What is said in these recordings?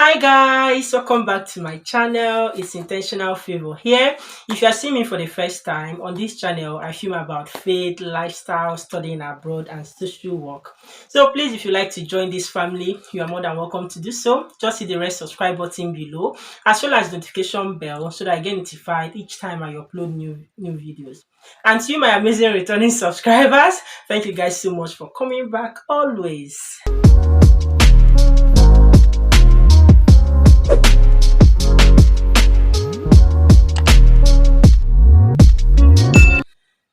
Hi guys, welcome back to my channel. It's Intentional Favor here. If you are seeing me for the first time on this channel, I film about faith, lifestyle, studying abroad, and social work. So please, if you like to join this family, you are more than welcome to do so. Just hit the red subscribe button below, as well as notification bell, so that I get notified each time I upload new videos. And to you, my amazing returning subscribers, thank you guys so much for coming back always.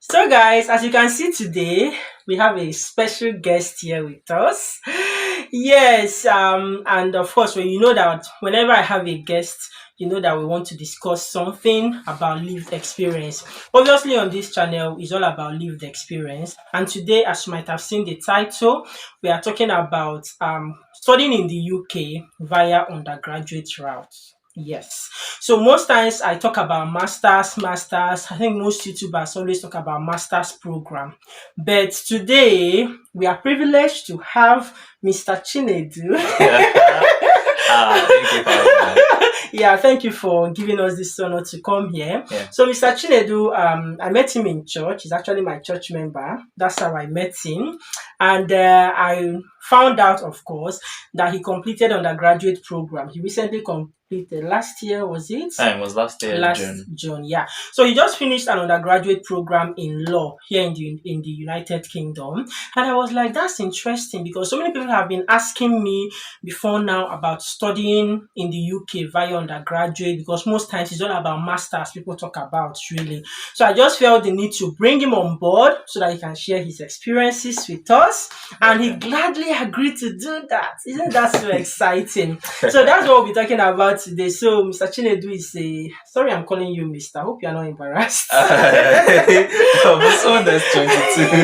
So guys, as you can see today, we have a special guest here with us. Yes, and of course, when you know that whenever I have a guest, you know that we want to discuss something about lived experience. Obviously, on this channel, it's all about lived experience. And today, as you might have seen the title, we are talking about studying in the UK via undergraduate routes. Yes. So most times I talk about masters. I think most YouTubers always talk about masters program. But today we are privileged to have Mr. Chinedu. Thank you for having me. Yeah, thank you for giving us this honor to come here. Yeah. So Mr. Chinedu, I met him in church. He's actually my church member. That's how I met him. And I found out, of course, that he completed undergraduate program. He recently completed last year, was it? It was last year, June, yeah. So he just finished an undergraduate program in law here in the United Kingdom. And I was like, that's interesting because so many people have been asking me before now about studying in the UK via undergraduate, because most times it's all about masters people talk about, really. So I just felt the need to bring him on board so that he can share his experiences with us, and he gladly agreed to do that. Isn't that so exciting? So that's what we'll be talking about today. So Mr. Chinedu is sorry, I'm calling you Mr. I hope you're not embarrassed. I'm so that's 22.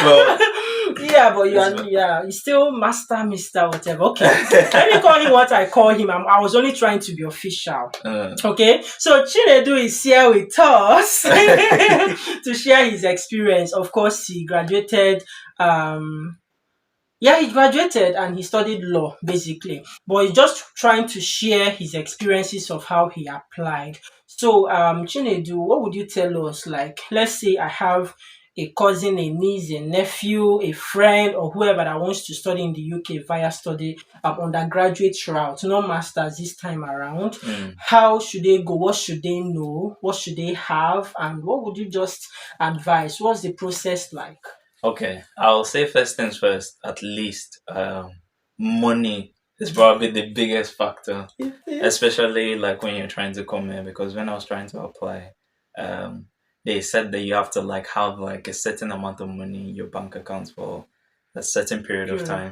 Well, yeah, but you're still master, Mr. whatever. Okay. Let me call him what I call him. I was only trying to be official. Okay. So Chinedu is here with us to share his experience. Of course, he graduated. He graduated and he studied law basically, but he's just trying to share his experiences of how he applied. So, Chinedu, what would you tell us? Like, let's say I have a cousin, a niece, a nephew, a friend, or whoever that wants to study in the UK via study undergraduate route, no masters this time around. How should they go? What should they know? What should they have? And what would you just advise? What's the process like? Okay, I'll say first things first. At least money is probably the biggest factor, especially like when you're trying to come here. Because when I was trying to apply, they said that you have to have a certain amount of money in your bank account for a certain period of time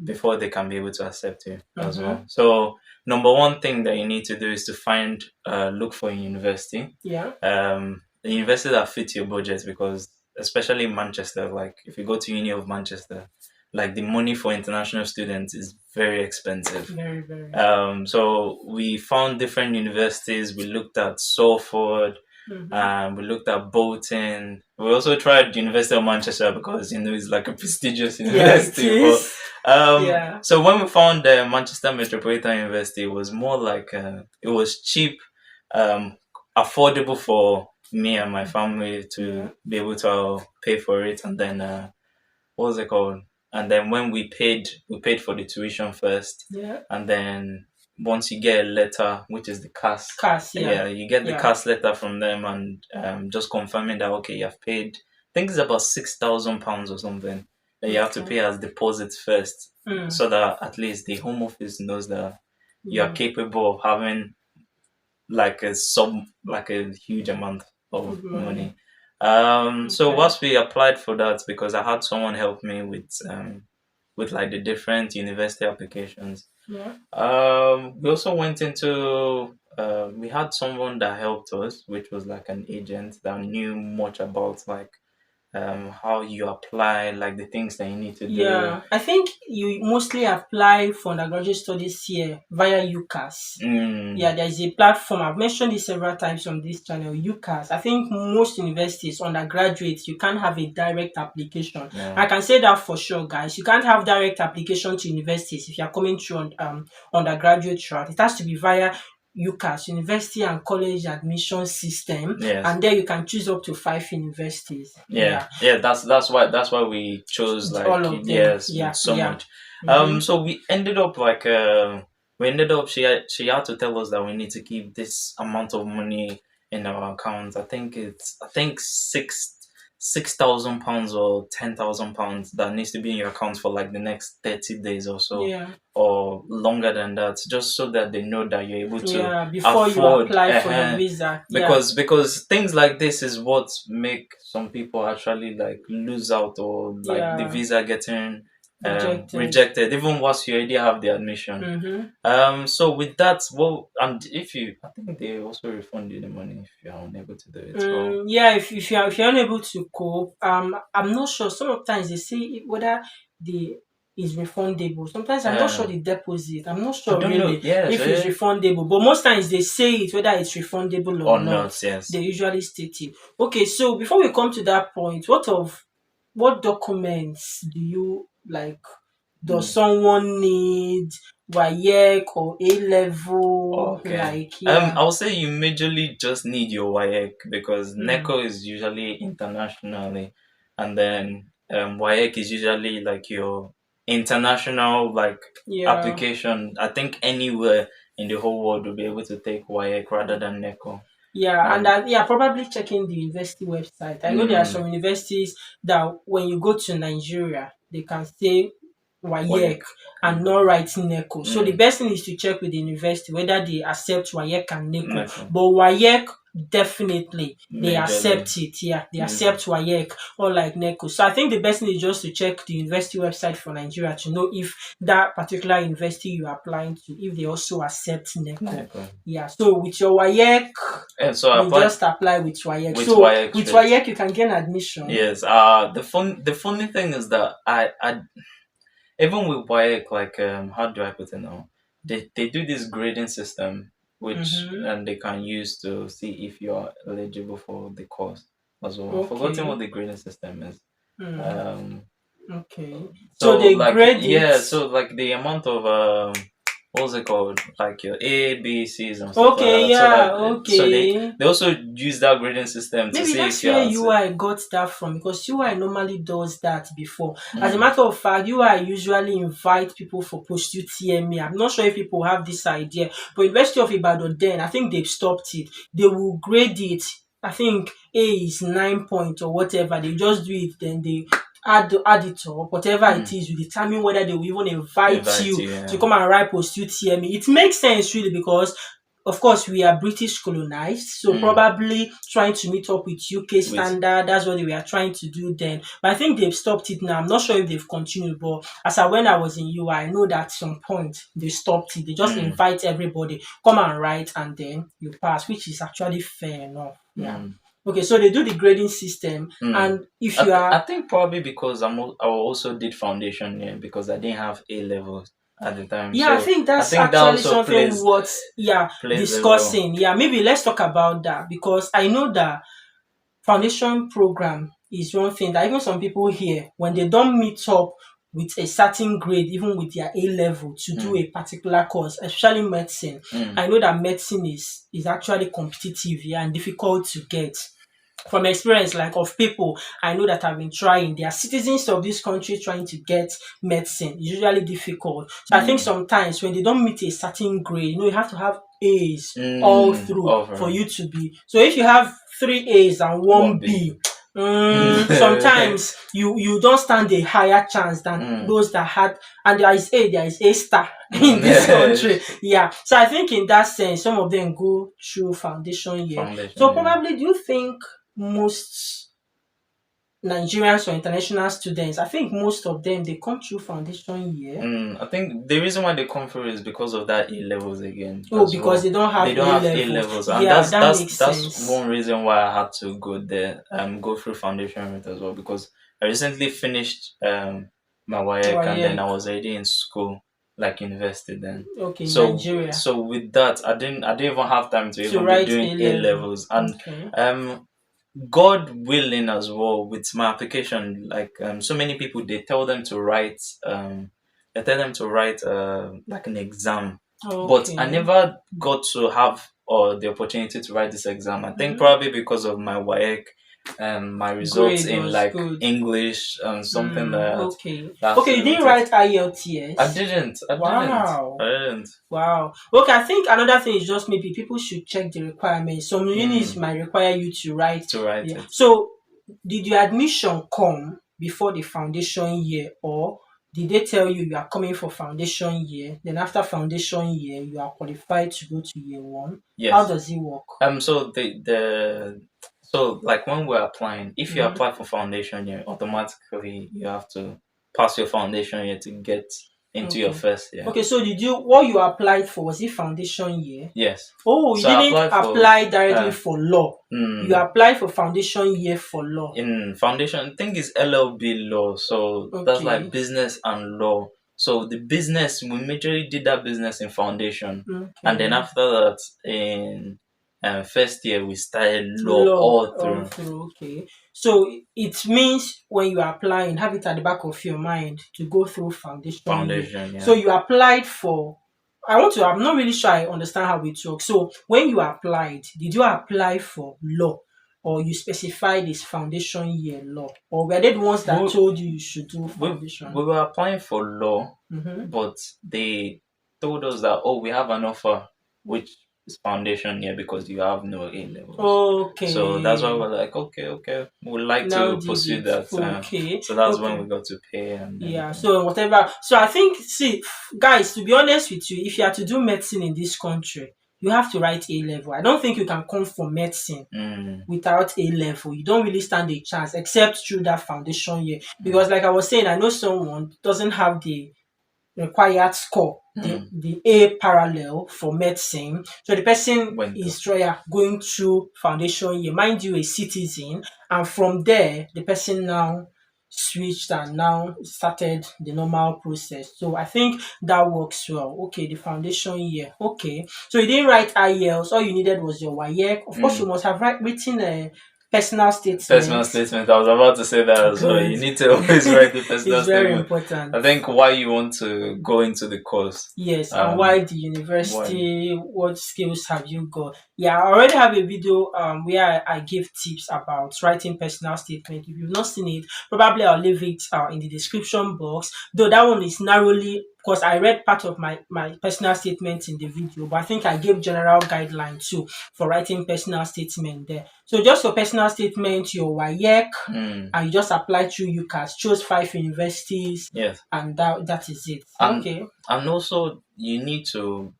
before they can be able to accept you as well. So number one thing that you need to do is to look for a university. The university that fits your budget, because especially in Manchester, like if you go to Uni of Manchester, like the money for international students is very expensive. Very, very. So we found different universities. We looked at Salford, we looked at Bolton. We also tried University of Manchester because it's like a prestigious university. Yeah, it is. So when we found the Manchester Metropolitan University, it was more like it was cheap, affordable for me and my family to be able to pay for it. And then what was it called? And then when we paid for the tuition first. And then once you get a letter, which is the CAS, you get the CAS letter from them, and just confirming that okay, you have paid. I think it's about £6,000 or something that you have to pay as deposits first, so that at least the Home Office knows that you are capable of having like a huge amount of money. So once we applied for that, because I had someone help me with like the different university applications. We also went into we had someone that helped us, which was like an agent that knew much about how you apply, like the things that you need to do. Yeah, I think you mostly apply for undergraduate studies here via UCAS. Mm, Yeah, there is a platform. I've mentioned this several times on this channel, UCAS. I think most universities, undergraduates, you can't have a direct application. yeah. I can say that for sure, guys. You can't have direct application to universities if you're coming through on undergraduate route. It has to be via UCAS, University and College Admission System, Yes. and there you can choose up to 5 universities. Yeah, Yeah, yeah, that's why we chose like all of them. yes Yeah, so yeah. much. Mm-hmm. So we ended up she had to tell us that we need to keep this amount of money in our accounts. I think £6,000 or £10,000 that needs to be in your account for like the next 30 days or so, Yeah. or longer than that, just so that they know that you're able to Yeah, before you afford. apply for your visa. Yeah. Because things like this is what make some people actually like lose out, or like the Yeah. visa getting Rejected. rejected even once you already have the admission. Mm-hmm. So with that, well, and if you, I think they also refund you the money if you are unable to do it. Well, Yeah, if you're unable to cope, I'm not sure. Sometimes they say whether the is refundable. Sometimes I'm not sure uh, the deposit. I'm not I sure don't know. really Yes, if it's refundable. But most times they say it whether it's refundable or or not. not. Yes. They usually state it. Okay, so before we come to that point, what documents do you like? Does Mm. someone need WAEC or A level? Okay. Like, yeah. I would say you majorly just need your WAEC, because Mm, NECO is usually internationally, and then WAEC is usually like your international like yeah. application. I think anywhere in the whole world will be able to take WAEC rather than NECO. Yeah, and Um, yeah, probably checking the university website. I know there are mm, some universities that when you go to Nigeria, they can say WAEC WAEC. and not write NECO. So the Mm, best thing is to check with the university whether they accept WAEC and NECO. NECO. But WAEC definitely they Majorly. accept it. Yeah, they Mm, accept WAEC unlike NECO. So I think the best thing is just to check the university website for Nigeria to know if that particular university you're applying to, if they also accept NECO. NECO. Yeah, so with your WAEC, And so I you applied just apply with WAEC. with So WAEC with straight. WAEC, you can gain admission. Yes. The funny thing is that I even with WAEC, like how do I put it now? They do this grading system, which Mm-hmm. and they can use to see if you are eligible for the course as well. I've forgotten what Okay. the grading system is. Mm, Um, okay. So so they like grade it. yeah, so like the amount of what's it called? Like your A, B, C's and stuff like Okay, that. So like yeah, so okay. they also use that grading system to Maybe see that's if you where are. UI got that from because UI normally does that before. As a Mm, matter of fact, UI usually invite people for post UTME. I'm not sure if people have this idea, but University of Ibadan then I think they've stopped it. They will grade it. I think A is 9 point or whatever. They just do it, then they add it up, whatever it mm, is, you determine whether they will even invite invite you you. to Yeah. come and write post UTME. It makes sense really because of course, we are British colonized, so Mm, probably trying to meet up with UK with standard. That's what they were trying to do then. But I think they've stopped it now. I'm not sure if they've continued, but when I was in UI, I know that at some point they stopped it. They just mm, invite everybody, come and write, and then you pass, which is actually fair enough. Yeah. mm. Okay, so they do the grading system, Mm. and if you I are think probably because I also did foundation here because I didn't have A levels at the time. yeah, I So think I that's think that actually also something worth plays a role. discussing. Yeah, maybe let's talk about that because I know that foundation program is one thing that even some people here, when they don't meet up with a certain grade, even with their A level to do Mm, a particular course, especially medicine. mm, I know that medicine is actually competitive, yeah, and difficult to get. From experience, like of people I know that have been trying, they are citizens of this country trying to get medicine. It's usually difficult. So I think mm, sometimes when they don't meet a certain grade, you have to have A's all through for over you to be. So if you have three A's and one one B. B, sometimes you don't stand a higher chance than Mm, those that had, and there is A star in this country. mm. Yeah. So I think in that sense, some of them go through foundation year. Foundation, So yeah. probably do you think most Nigerians or international students, I think most of them they come through foundation year. I think the reason why they come through is because of that A levels again Oh, as because well. they don't They have don't A have A levels. levels, and Yeah, that's that that's makes that's sense. one reason why I had to go there, go through foundation route as well, because I recently finished my Oh work, and then yeah. I was already in school, like university then. Okay, So Nigeria. so with that, I didn't even have time to To even be write doing A A level. levels, and Okay. um God willing as well with my application, like so many people they tell them to write like an exam, but I Okay. never got to have the opportunity to write this exam. I think Mm-hmm. probably because of my WAEC and my results Grade in was like good. English and something that Okay. that has Okay, to you do with didn't it. write IELTS. I didn't, I Wow. didn't. Wow. Okay, I think another thing is just maybe people should check the requirements. Some unis Mm, might require you to write. to write Yeah. it. So, did your admission come before the foundation year, or did they tell you you are coming for foundation year? Then after foundation year, you are qualified to go to year one. How Yes. does it work? So so like when we're applying, if you Mm-hmm. apply for foundation year, automatically you have to pass your foundation year to get into your Okay. first year. Okay. So, did you what you applied for was it foundation year? Yes. Oh, you So I didn't applied for apply directly uh for law. You mm, applied for foundation year for law. in foundation, I think it's LLB law. So that's like Okay. business and law. So the business, we majorly did that business in foundation, and then Okay. after that in first year we started law Law all all through through. Okay. So it means when you are applying, have it at the back of your mind to go through foundation year. foundation. So Yeah. you applied for I'm not really sure I understand how it works. So when you applied, did you apply for law or you specified this foundation year law? Or were they the ones that We, told you you should do we foundation? were applying for law, Mm-hmm. but they told us that, oh, we have an offer, which is foundation here because you have no A levels. So that's why Okay. we're like, okay, okay, we'd like Now to did pursue it. that. Okay. So that's when Okay. we got to pay and Yeah, everything. so whatever. So I think, see, guys, to be honest with you, if you are to do medicine in this country, you have to write A level. I don't think you can come for medicine Mm, without A level. You don't really stand a chance except through that foundation year. mm, Because, like I was saying, I know someone doesn't have the required score, mm. the A parallel for medicine. So the person Went through. is going through foundation year, mind you, a citizen, and from there the person now switched and now started the normal process. So I think that works well. Okay, the foundation year. Okay, so you didn't write IELTS. All you needed was your WAEC. Of course, you Mm. must have written a personal Personal statement. statement. I was about to say that as well. Good. You need to always write the personal It's very statement. important. I think why you want to go into the course. Yes, and Um, why the why? university? What skills have you got? Yeah, I already have a video where I give tips about writing personal statement. If you've not seen it, probably I'll leave it in the description box. Though that one is narrowly because I read part of my personal statement in the video, but I think I gave general guideline too for writing personal statement there. So just your personal statement, your WAEC, Mm, and you just apply through UCAS, chose 5 universities, yes. and that is it. And Okay. and also you need to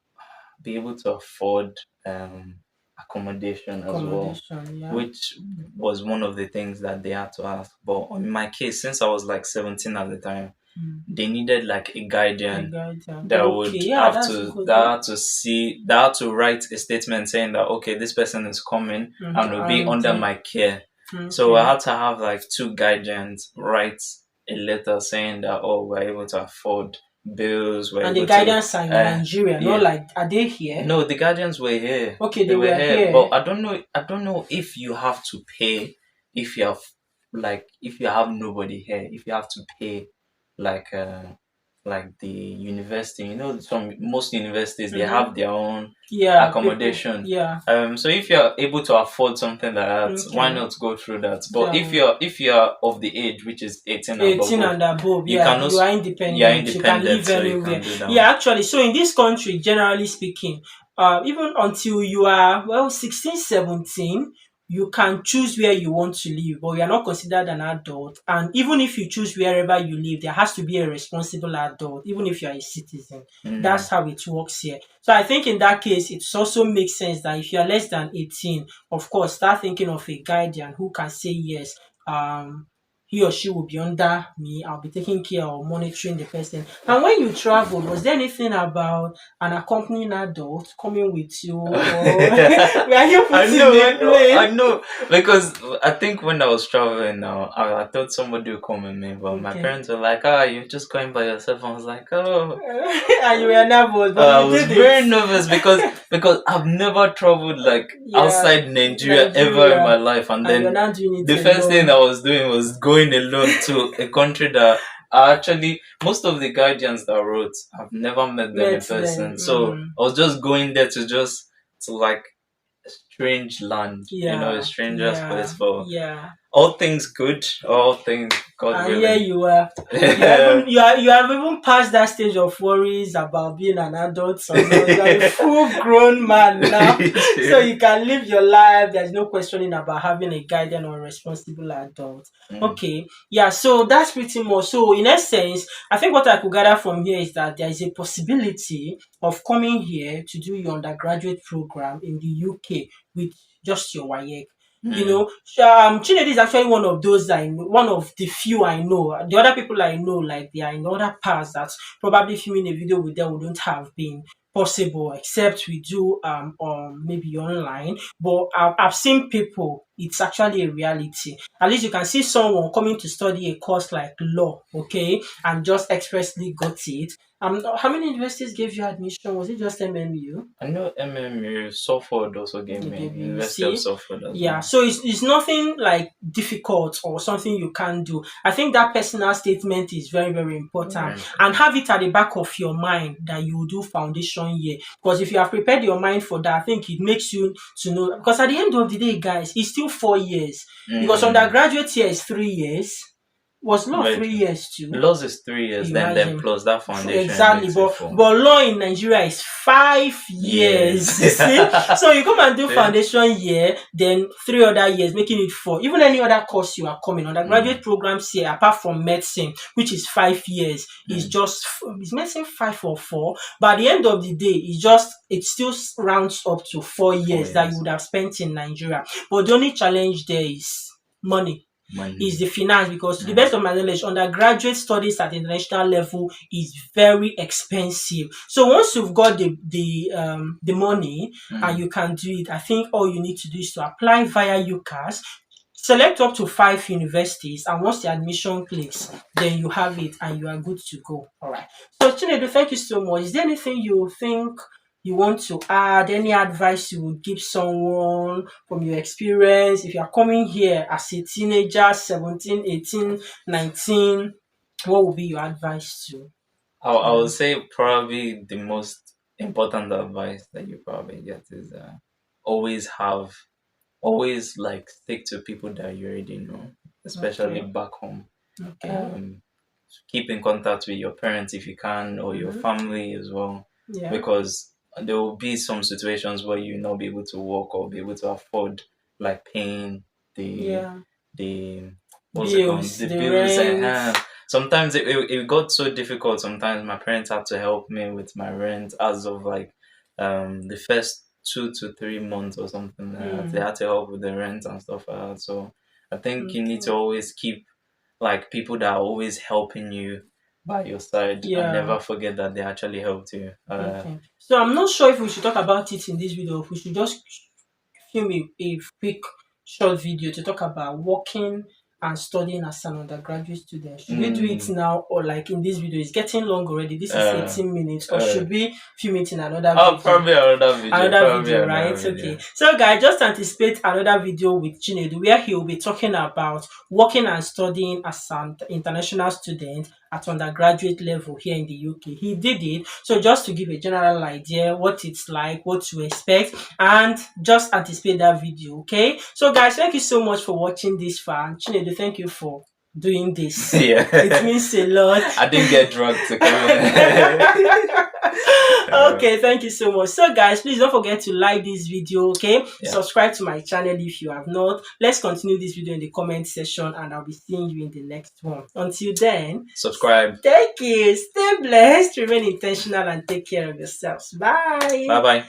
be able to afford accommodation as well, Accommodation, yeah. which was one of the things that they had to ask. But in my case, since I was like 17 at the time, Mm. they needed like a A guardian guardian. that Okay, would yeah, have that's a to good that one. had to see that had to write a statement saying that, okay, this person is coming and will be And under my care. So I okay, had to have like two guardians write a letter saying that, oh, we're able to afford bills, we're and the able to guardians are in Nigeria. Not yeah. like are they here? No, the guardians were here. Okay, They they were were here, but here. I don't know if you have to pay if you have if you have nobody here, if you have to pay like the university. You know, some most universities they Mm-hmm. have their own Yeah, people. accommodation. Yeah. So if you're able to afford something like that, why Okay. not go through that? But if So you're of the age which is 18 and 18 above, and above, you can yeah, you also are you're independent. You can independent, live so you anywhere. can do that Yeah, one. actually, so in this country, generally speaking, even until you are, well, 16, 17, you can choose where you want to live, but you are not considered an adult. And even if you choose wherever you live, there has to be a responsible adult, even if you are a citizen. Mm, That's how it works here. So I think in that case, it also makes sense that if you are less than 18, of course, start thinking of a guardian who can say yes. he or she will be under me. I'll be taking care or monitoring the person. And when you traveled, was there anything about an accompanying adult coming with you, or were you put I in know, a I plane? know. Because I think when I was traveling now, I thought somebody would come with me, but my Okay. parents were like, "Ah, you're just going by yourself." I was like, "Oh." And you were nervous, but I you was did it. very nervous because I've never traveled like Yeah, outside Nigeria ever in my Nigeria, life, and and you're then not doing the it first thing alone. I was doing was going alone to a country that I actually most of the guardians that wrote, I've never met them in Met them. person, so I was just going there to like a strange land, a Yeah, stranger's place yeah, for yeah. all things good, all things God And here willing. you are. You have even passed that stage of worries about being an adult or not. You are a full grown man now. So you can live your life. There's no questioning about having a guardian or responsible adult. Mm, Okay. Yeah, so that's pretty much, so in essence, I think what I could gather from here is that there is a possibility of coming here to do your undergraduate program in the UK with just your WAEC. mm, Chinedu is actually one of those I know, one of the few I know. The other people I know, like they are in other parts that probably filming a video with them wouldn't have been possible, except we do maybe online. But I've seen people, it's actually a reality. At least you can see someone coming to study a course like law, okay, and just expressly got it. How many universities gave you admission? Was it just MMU? I know MMU Salford also gave They me gave you University of see. Salford as Yeah, well. so it's nothing like difficult or something you can't do. I think that personal statement is very, very important, Very and important. have it at the back of your mind that you will do foundation year, because if you have prepared your mind for that, I think it makes you to know, because at the end of the day, guys, it's still 4 years, because Mm, undergraduate year is 3 years. Was law very three true. years too? Laws is 3 years, then Imagine. plus that foundation Exactly, makes it but four law in Nigeria is 5 years. years. You see, so you come and do Very true. foundation year, then 3 other years, making it four. Even any other course you are coming, undergraduate Mm, programs here, apart from medicine, which is 5 years, is mm, just is medicine 5 or 4. But at the end of the day, it still rounds up to four four years that you years. would have spent in Nigeria. But the only challenge there is money, is Money. the finance, because to the Mm, best of my knowledge, undergraduate studies at international level is very expensive. So once you've got the money and mm, you can do it, I think all you need to do is to apply via UCAS, select up to 5 universities, and once the admission clicks, then you have it and you are good to go. All right. So Chinedu, thank you so much. Is there anything you think you want to add? Any advice you would give someone from your experience? If you are coming here as a teenager, 17, 18, 19, what would be your advice I to would them? say probably the most important advice that you probably get is always have always like stick to people that you already know, especially Okay. back home. Okay. Um, Keep in contact with your parents if you can, or your Mm-hmm. family as well, Yeah. because there will be some situations where you not be able to work or be able to afford like paying the Yeah. the what's it called, Bills, the the bills. rent. Sometimes it got so difficult. Sometimes my parents had to help me with my rent as of like the first 2 to 3 months or something like that. They Mm. had to help with the rent and stuff like that. So I think you need to Okay. always keep like people that are always helping you by your side and Yeah. never forget that they actually helped you. Okay. So I'm not sure if we should talk about it in this video. If we should just film a quick short video to talk about working and studying as an undergraduate student. Should we do it mm, now, or like in this video? It's getting long already. This is uh, 18 minutes. Or uh, should we film it in another oh, video? probably another video. Another Probably video, right? another Okay. video. So, guys, just anticipate another video with Chinedu where he will be talking about working and studying as an international student at undergraduate level here in the UK. He did it. So, just to give a general idea what it's like, what to expect, and just anticipate that video. Okay. So, guys, thank you so much for watching this far. And Chinedu, thank you for doing this. It Yeah. means a lot. I didn't get drugged to come in. Okay, thank you so much. So guys, please don't forget to like this video, okay? Yeah. Subscribe to my channel if you have not. Let's continue this video in the comment section, and I'll be seeing you in the next one. Until then, Subscribe. thank you, stay blessed, remain intentional, and take care of yourselves. Bye Bye. bye.